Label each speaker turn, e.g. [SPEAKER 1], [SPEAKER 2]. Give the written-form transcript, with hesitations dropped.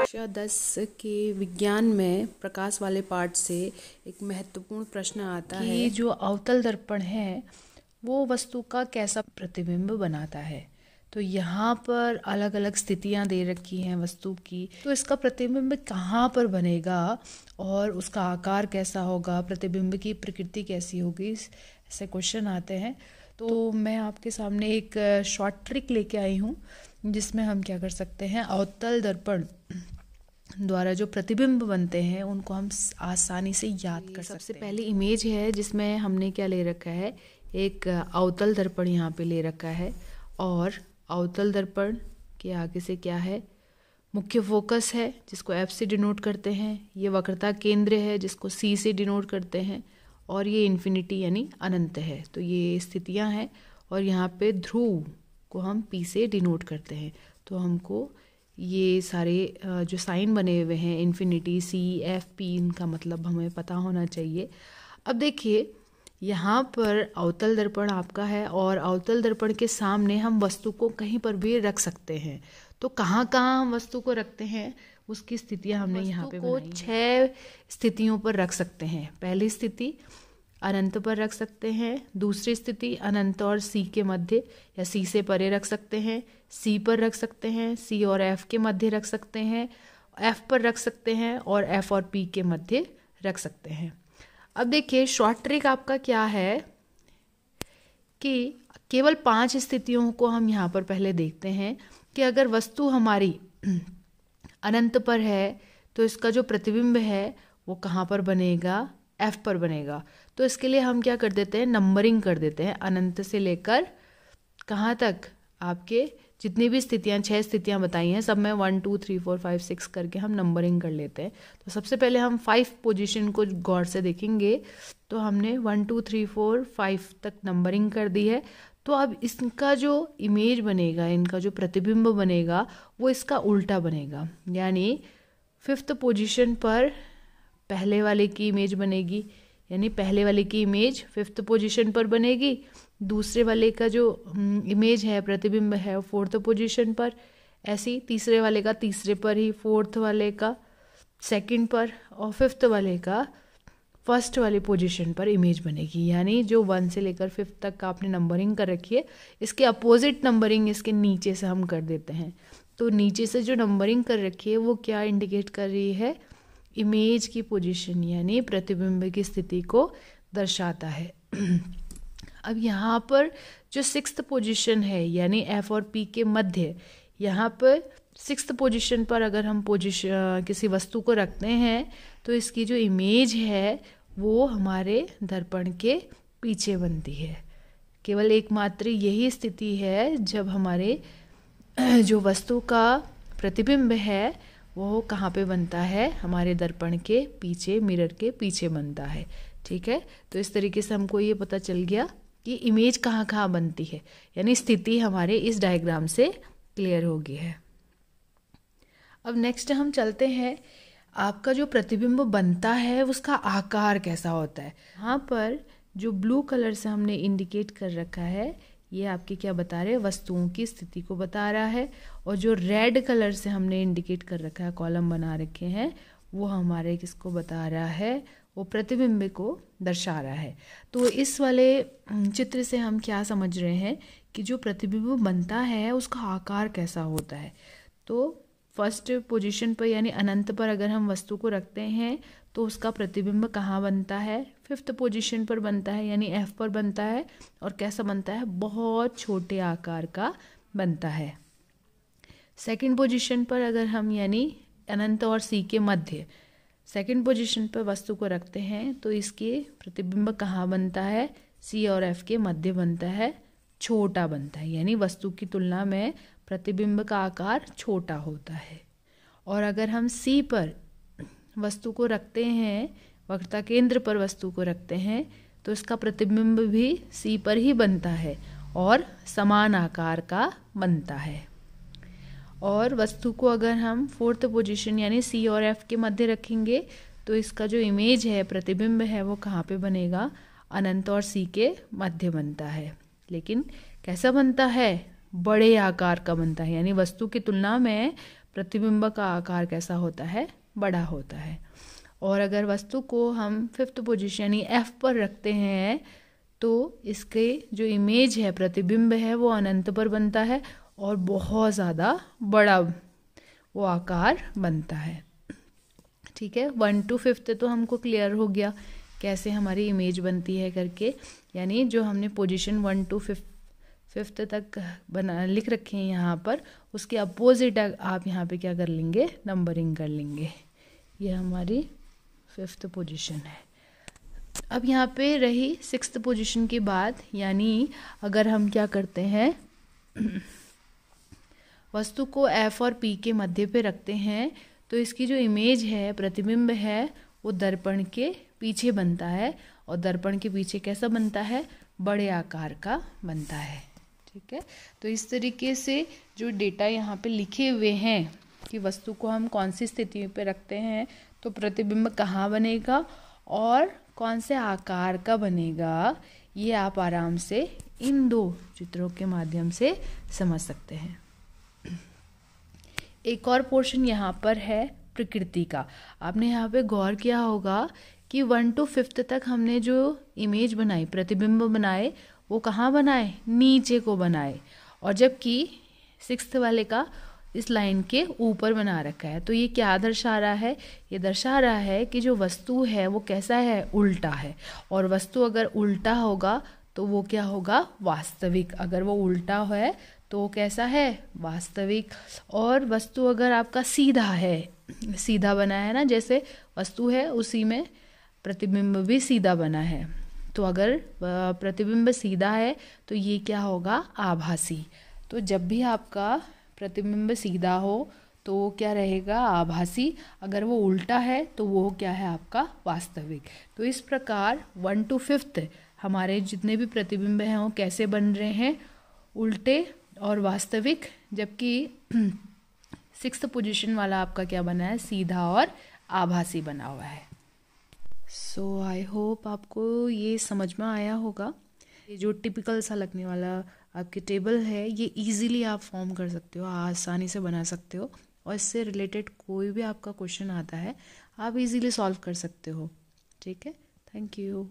[SPEAKER 1] कक्षा 10 के विज्ञान में प्रकाश वाले पाठ से एक महत्वपूर्ण प्रश्न आता है
[SPEAKER 2] कि जो अवतल दर्पण है वो वस्तु का कैसा प्रतिबिंब बनाता है। तो यहाँ पर अलग अलग स्थितियाँ दे रखी हैं वस्तु की, तो इसका प्रतिबिंब कहाँ पर बनेगा और उसका आकार कैसा होगा, प्रतिबिंब की प्रकृति कैसी होगी, ऐसे क्वेश्चन आते हैं। तो मैं आपके सामने एक शॉर्ट ट्रिक लेके आई हूँ जिसमें हम क्या कर सकते हैं, अवतल दर्पण द्वारा जो प्रतिबिंब बनते हैं उनको हम आसानी से याद कर सकते हैं।
[SPEAKER 1] सबसे पहली इमेज है जिसमें हमने क्या ले रखा है, एक अवतल दर्पण यहाँ पे ले रखा है और अवतल दर्पण के आगे से क्या है, मुख्य फोकस है जिसको F से डिनोट करते हैं, ये वक्रता केंद्र है जिसको C से डिनोट करते हैं और ये इन्फिनिटी यानी अनंत है। तो ये स्थितियाँ हैं और यहाँ पे ध्रुव को हम P से डिनोट करते हैं। तो हमको ये सारे जो साइन बने हुए हैं इन्फिनिटी, C, F, P, इनका मतलब हमें पता होना चाहिए। अब देखिए यहाँ पर अवतल दर्पण आपका है और अवतल दर्पण के सामने हम वस्तु को कहीं पर भी रख सकते हैं। तो कहाँ कहाँ हम वस्तु को रखते हैं उसकी स्थितियाँ हमने यहाँ पे बनाई हैं। 6 स्थितियों पर रख सकते हैं। पहली स्थिति अनंत पर रख सकते हैं, दूसरी स्थिति अनंत और C के मध्य या C से परे रख सकते हैं, C पर रख सकते हैं, C और F के मध्य रख सकते हैं, F पर रख सकते हैं और F और P के मध्य रख सकते हैं। अब देखिए शॉर्ट ट्रिक आपका क्या है कि केवल 5 स्थितियों को हम यहाँ पर पहले देखते हैं कि अगर वस्तु हमारी अनंत पर है तो इसका जो प्रतिबिंब है वो कहाँ पर बनेगा, F पर बनेगा। तो इसके लिए हम क्या कर देते हैं, नंबरिंग कर देते हैं अनंत से लेकर कहाँ तक, आपके जितनी भी स्थितियाँ 6 स्थितियाँ बताई हैं सब में 1 2 3 4 5 6 करके हम नंबरिंग कर लेते हैं। तो सबसे पहले हम 5 पोजीशन को गौर से देखेंगे। तो हमने 1 2 3 4 5 तक नंबरिंग कर दी है। तो अब इसका जो इमेज बनेगा, इनका जो प्रतिबिंब बनेगा वो इसका उल्टा बनेगा, यानी 5th पोजीशन पर पहले वाले की इमेज बनेगी, यानी पहले वाले की इमेज 5th पोजीशन पर बनेगी, दूसरे वाले का जो इमेज है, प्रतिबिंब है, 4th पोजीशन पर, ऐसे ही तीसरे वाले का तीसरे पर ही, 4th वाले का 2nd पर और 5th वाले का 1st वाली पोजीशन पर इमेज बनेगी। यानी जो 1 से लेकर 5th तक का आपने नंबरिंग कर रखी है, इसके अपोजिट नंबरिंग इसके नीचे से हम कर देते हैं। तो नीचे से जो नंबरिंग कर रखी है वो क्या इंडिकेट कर रही है, इमेज की पोजीशन यानी प्रतिबिंब की स्थिति को दर्शाता है। अब यहाँ पर जो 6th पोजीशन है यानी F और P के मध्य, यहाँ पर 6th पोजीशन पर अगर हम किसी वस्तु को रखते हैं तो इसकी जो इमेज है वो हमारे दर्पण के पीछे बनती है। केवल एकमात्र यही स्थिति है जब हमारे जो वस्तु का प्रतिबिंब है वो कहाँ पे बनता है, हमारे दर्पण के पीछे, मिरर के पीछे बनता है। ठीक है, तो इस तरीके से हमको ये पता चल गया कि इमेज कहाँ कहाँ बनती है, यानी स्थिति हमारे इस डायग्राम से क्लियर हो गई है। अब नेक्स्ट हम चलते हैं, आपका जो प्रतिबिंब बनता है उसका आकार कैसा होता है। यहाँ पर जो ब्लू कलर से हमने इंडिकेट कर रखा है ये आपके क्या बता रहे हैं, वस्तुओं की स्थिति को बता रहा है, और जो रेड कलर से हमने इंडिकेट कर रखा है, कॉलम बना रखे हैं, वो हमारे किसको बता रहा है, वो प्रतिबिंब को दर्शा रहा है। तो इस वाले चित्र से हम क्या समझ रहे हैं कि जो प्रतिबिंब बनता है उसका आकार कैसा होता है। तो 1st पोजीशन पर यानी अनंत पर अगर हम वस्तु को रखते हैं तो उसका प्रतिबिंब कहाँ बनता है, 5th पोजीशन पर बनता है यानी F पर बनता है, और कैसा बनता है, बहुत छोटे आकार का बनता है। 2nd पोजीशन पर अगर हम यानी अनंत और C के मध्य 2nd पोजीशन पर वस्तु को रखते हैं तो इसके प्रतिबिंब कहाँ बनता है, C और F के मध्य बनता है, छोटा बनता है, यानी वस्तु की तुलना में प्रतिबिंब का आकार छोटा होता है। और अगर हम C पर वस्तु को रखते हैं, वक्रता केंद्र पर वस्तु को रखते हैं, तो इसका प्रतिबिंब भी C पर ही बनता है और समान आकार का बनता है। और वस्तु को अगर हम 4th पोजीशन यानी C और F के मध्य रखेंगे तो इसका जो इमेज है, प्रतिबिंब है, वो कहाँ पे बनेगा, अनंत और C के मध्य बनता है। लेकिन कैसा बनता है, बड़े आकार का बनता है, यानी वस्तु की तुलना में प्रतिबिंब का आकार कैसा होता है, बड़ा होता है। और अगर वस्तु को हम 5th पोजीशन यानी F पर रखते हैं तो इसके जो इमेज है, प्रतिबिंब है, वो अनंत पर बनता है और बहुत ज़्यादा बड़ा वो आकार बनता है। ठीक है, 1 to 5th तो हमको क्लियर हो गया कैसे हमारी इमेज बनती है करके, यानी जो हमने पोजीशन 1 to 5th तक लिख रखे हैं यहाँ पर, उसके अपोजिट आप यहाँ पे क्या कर लेंगे, नंबरिंग कर लेंगे। ये हमारी 5th पोजीशन है। अब यहाँ पे रही 6th पोजीशन की बात, यानी अगर हम क्या करते हैं, वस्तु को F और P के मध्य पे रखते हैं तो इसकी जो इमेज है, प्रतिबिंब है, वो दर्पण के पीछे बनता है और दर्पण के पीछे कैसा बनता है, बड़े आकार का बनता है। ठीक है, तो इस तरीके से जो डेटा यहाँ पे लिखे हुए हैं कि वस्तु को हम कौन सी स्थिति पे रखते हैं तो प्रतिबिंब कहाँ बनेगा और कौन से आकार का बनेगा, ये आप आराम से इन 2 चित्रों के माध्यम से समझ सकते हैं। एक और पोर्शन यहाँ पर है प्रकृति का। आपने यहाँ पे गौर किया होगा कि 1 to 5th तक हमने जो इमेज बनाई, प्रतिबिंब बनाए, वो कहाँ बनाए, नीचे को बनाए, और जबकि 6th वाले का इस लाइन के ऊपर बना रखा है। तो ये क्या दर्शा रहा है, ये दर्शा रहा है कि जो वस्तु है वो कैसा है, उल्टा है। और वस्तु अगर उल्टा होगा तो वो क्या होगा, वास्तविक। अगर वो उल्टा है तो वो कैसा है, वास्तविक। और वस्तु अगर आपका सीधा है, सीधा बना है ना, जैसे वस्तु है उसी में प्रतिबिंब भी सीधा बना है, तो अगर प्रतिबिंब सीधा है तो ये क्या होगा, आभासी। तो जब भी आपका प्रतिबिंब सीधा हो तो वो क्या रहेगा, आभासी। अगर वो उल्टा है तो वो क्या है, आपका वास्तविक। तो इस प्रकार 1 to 5th हमारे जितने भी प्रतिबिंब हैं वो कैसे बन रहे हैं, उल्टे और वास्तविक, जबकि 6th पोजीशन वाला आपका क्या बना है, सीधा और आभासी बना हुआ है। सो आई होप आपको ये समझ में आया होगा। ये जो टिपिकल सा लगने वाला आपकी टेबल है, ये इजीली आप फॉर्म कर सकते हो, आसानी से बना सकते हो, और इससे रिलेटेड कोई भी आपका क्वेश्चन आता है आप इजीली सॉल्व कर सकते हो। ठीक है, थैंक यू।